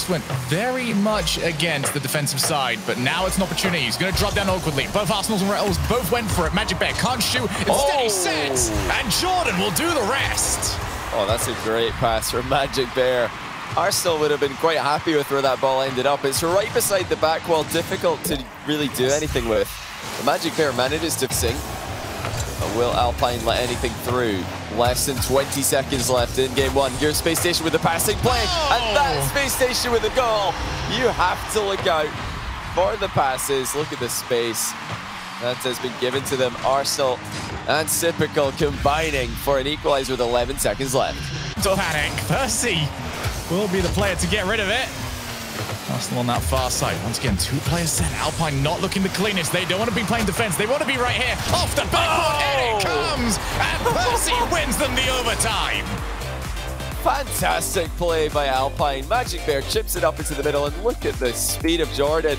Went very much against the defensive side, but now it's an opportunity. He's going to drop down awkwardly. Both Arsenals and Rattles both went for it. Magic Bear can't shoot. Instead he sets, and Jordan will do the rest. Oh, that's a great pass from Magic Bear. Arsenal would have been quite happy with where that ball ended up. It's right beside the back wall, difficult to really do anything with. The Magic Bear manages to sing. But will Alpine let anything through? Less than 20 seconds left in game one. Here's Spacestation with the passing play, and that's Spacestation with a goal. You have to look out for the passes. Look at the space that has been given to them. Arsenal and Sypical combining for an equalizer with 11 seconds left. Don't panic. Percy will be the player to get rid of it. Arsenal on that far side. Once again, two players sent. Alpine not looking the cleanest. They don't want to be playing defense. They want to be right here. Off the backboard, and it comes! And Percy wins them the overtime. Fantastic play by Alpine. Magic Bear chips it up into the middle, and look at the speed of Jordan.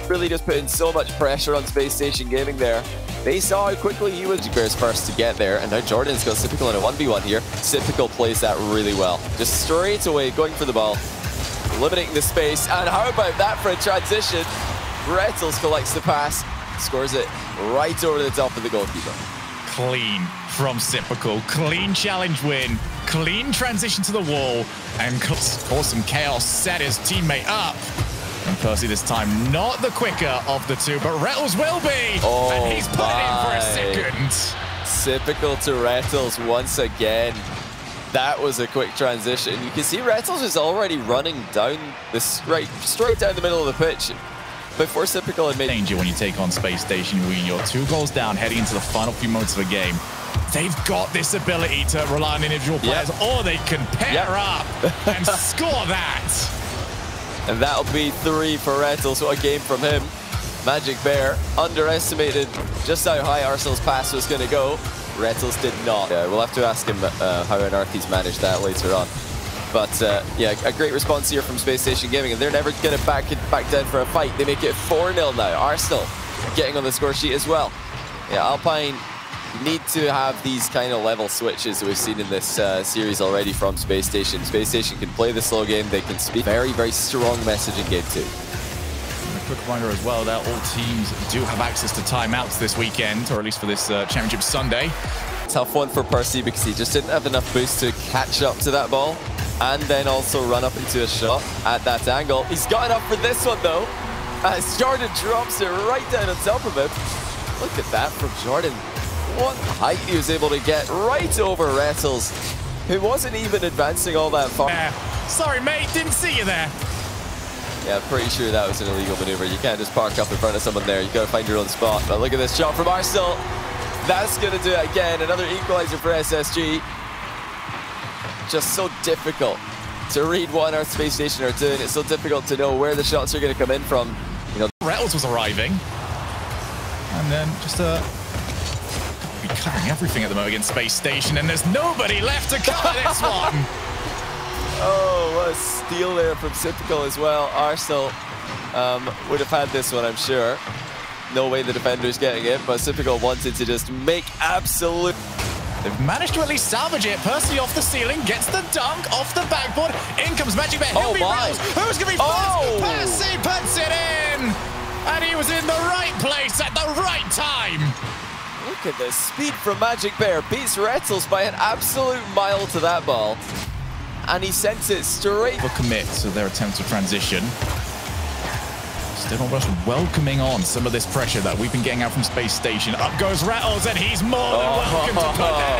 Really just putting so much pressure on Spacestation Gaming there. They saw how quickly he was. Magic Bear's first to get there, and now Jordan's got Sypical in a 1v1 here. Sypical plays that really well. Just straight away, going for the ball. Limiting the space, and how about that for a transition? Rettles collects the pass, scores it right over the top of the goalkeeper. Clean from Sypical, clean challenge win, clean transition to the wall, and cause some chaos, set his teammate up. And Percy this time not the quicker of the two, but Rettles will be, and he's put it in for a second. Sypical to Rettles once again. That was a quick transition. You can see Rettles is already running down this straight down the middle of the pitch before Sypical had made danger when you take on Spacestation. You're 2 goals down heading into the final few moments of a game. They've got this ability to rely on individual players, or they can pair up and score that. And that'll be 3 for Rettles. What a game from him. Magic Bear underestimated just how high Arsenal's pass was going to go. Rettles did not. We'll have to ask him how on earth he's managed that later on. But yeah, a great response here from Spacestation Gaming, and they're never going to back down for a fight. They make it 4-0 now. Arsenal getting on the score sheet as well. Yeah, Alpine need to have these kind of level switches that we've seen in this series already from Spacestation. Spacestation can play the slow game. They can speak very, very strong message in game 2. Quick reminder as well that all teams do have access to timeouts this weekend, or at least for this Championship Sunday. Tough one for Percy because he just didn't have enough boost to catch up to that ball and then also run up into a shot at that angle. He's got enough for this one though, as Jordan drops it right down on top of him. Look at that from Jordan. What height he was able to get right over Rettles, who wasn't even advancing all that far. Sorry mate, didn't see you there. Yeah, pretty sure that was an illegal maneuver. You can't just park up in front of someone there. You've got to find your own spot. But look at this shot from Arsenal. That's going to do it again. Another equalizer for SSG. Just so difficult to read what on earth Spacestation are doing. It's so difficult to know where the shots are going to come in from. You know, Rettles was arriving. And then just be covering everything at the moment against Spacestation, and there's nobody left to cover this one. Oh, what a steal there from Sypical as well. Arsenal would have had this one, I'm sure. No way the defender's getting it, but Sypical wanted to just make absolute... They've managed to at least salvage it. Percy off the ceiling, gets the dunk off the backboard. In comes Magic Bear. He'll be Rettles. Who's going to be first? Percy puts it in! And he was in the right place at the right time. Look at the speed from Magic Bear. Beats Rettles by an absolute mile to that ball. And he sent it straight. Commit to their attempt to transition. Still just welcoming on some of this pressure that we've been getting out from Spacestation. Up goes Rettles, and he's more than welcome to put that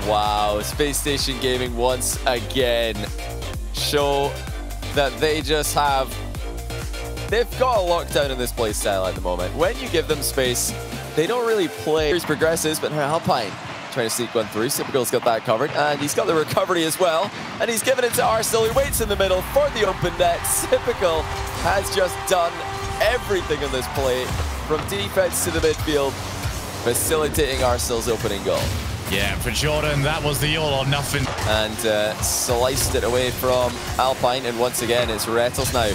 in. Wow, Spacestation Gaming once again show that they just have... They've got a lockdown in this play style at the moment. When you give them space, they don't really play. Here's progresses, but now Alpine trying to sneak one through. Sypical's got that covered, and he's got the recovery as well. And he's given it to Arsenal. He waits in the middle for the open net. Sypical has just done everything in this play, from defense to the midfield, facilitating Arsenal's opening goal. Yeah, for Jordan, that was the all or nothing. And sliced it away from Alpine, and once again, it's Rettles now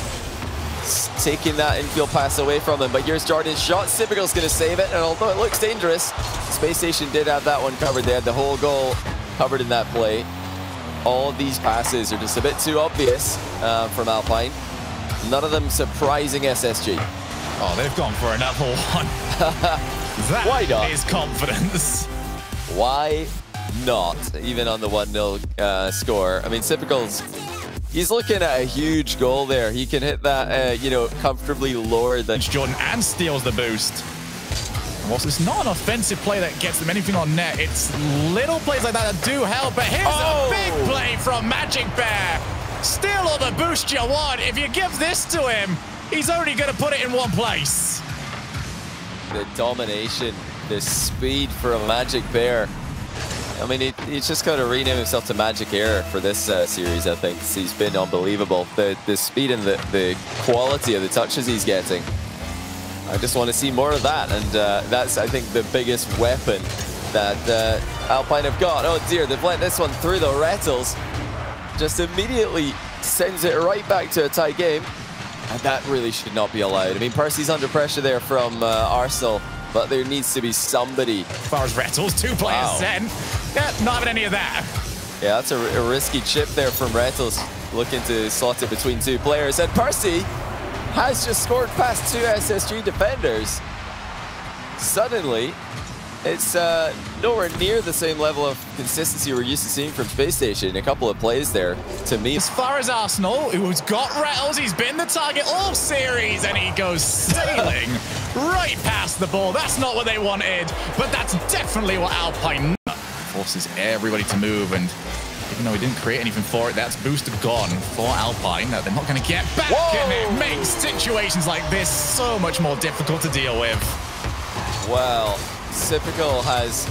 taking that infield pass away from him. But here's Jordan's shot. Sypical's going to save it, and although it looks dangerous, Spacestation did have that one covered. They had the whole goal covered in that play. all of these passes are just a bit too obvious from Alpine. None of them surprising SSG. Oh, they've gone for another one. Why not? That is confidence. Why not? Even on the 1-0 score. I mean, Typical's, he's looking at a huge goal there. He can hit that, you know, comfortably lower than Jordan and steals the boost. Whilst it's not an offensive play that gets them anything on net, it's little plays like that that do help. But here's a big play from Magic Bear. Steal all the boost you want. If you give this to him, he's only going to put it in one place. The domination, the speed from Magic Bear. I mean, he's just got to rename himself to Magic Air for this series, I think. He's been unbelievable. The speed and the quality of the touches he's getting. I just want to see more of that, and that's, I think, the biggest weapon that Alpine have got. Oh dear, they've let this one through. The Rettles just immediately sends it right back to a tie game, and that really should not be allowed. I mean, Percy's under pressure there from Arsenal, but there needs to be somebody. As far as Rettles, 2 players sent. Yeah, not having any of that. Yeah, that's a risky chip there from Rettles, looking to slot it between 2 players, and Percy has just scored past 2 SSG defenders. Suddenly, it's nowhere near the same level of consistency we're used to seeing from Spacestation. A couple of plays there, to me. As far as Arsenal, who's got Rettles, he's been the target all series, and he goes sailing right past the ball. That's not what they wanted, but that's definitely what Alpine forces everybody to move, and even though he didn't create anything for it, that's booster gone for Alpine that they're not going to get back. Whoa! And it makes situations like this so much more difficult to deal with. Well, Typical has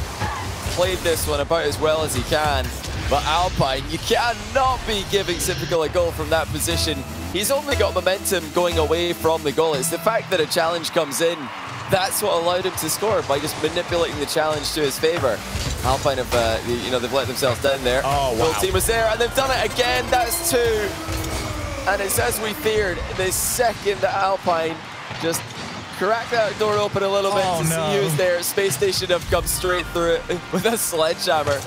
played this one about as well as he can, but Alpine, you cannot be giving Typical a goal from that position. He's only got momentum going away from the goal. It's the fact that a challenge comes in. That's what allowed him to score, by just manipulating the challenge to his favor. Alpine have, you know, they've let themselves down there. Oh, wow. Full team was there, and they've done it again. That's 2. And it's as we feared. The second that Alpine just cracked that door open a little bit to see who's there, Spacestation have come straight through it with a sledgehammer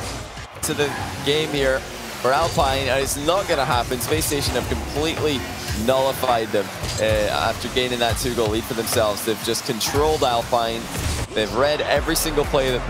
to the game here for Alpine, and it's not going to happen. Spacestation have completely nullified them after gaining that 2-goal lead for themselves. They've just controlled Alpine. They've read every single play that